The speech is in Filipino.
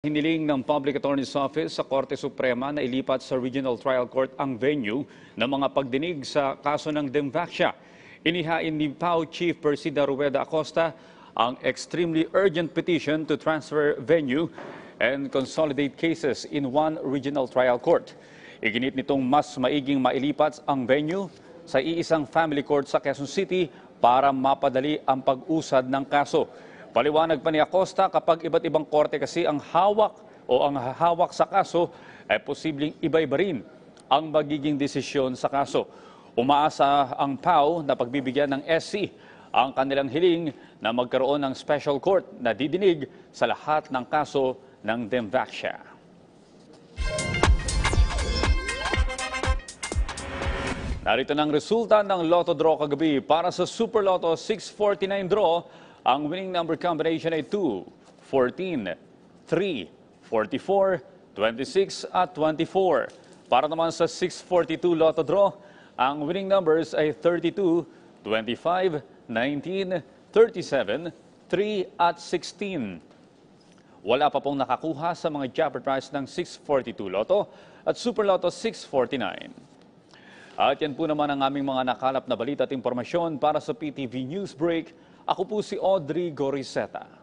Hiniling ng Public Attorney's Office sa Korte Suprema na ilipat sa Regional Trial Court ang venue ng mga pagdinig sa kaso ng Demvaxia. Inihain ni PAO Chief Persida Rueda Acosta ang extremely urgent petition to transfer venue and consolidate cases in one regional trial court. Iginit nitong mas maiging mailipat ang venue sa iisang family court sa Quezon City para mapadali ang pag-usad ng kaso. Paliwanag pa ni Acosta, kapag iba't ibang korte kasi ang hawak o ang hawak sa kaso, ay posibleng iba-iba rin ang magiging desisyon sa kaso. Umaasa ang PAO na pagbibigyan ng SC ang kanilang hiling na magkaroon ng special court na didinig sa lahat ng kaso ng Demvaxia. Narito ng resulta ng Lotto Draw kagabi para sa Super Lotto 649 draw. Ang winning number combination ay 2, 14, 3, 44, 26 at 24. Para naman sa 642 Lotto Draw, ang winning numbers ay 32, 25, 19, 37, 3 at 16. Wala pa pong nakakuha sa mga jackpot prize ng 642 Lotto at Super Lotto 649. At yan po naman ang aming mga nakalap na balita at impormasyon para sa PTV Newsbreak. Ako po si Audrey Goriseta.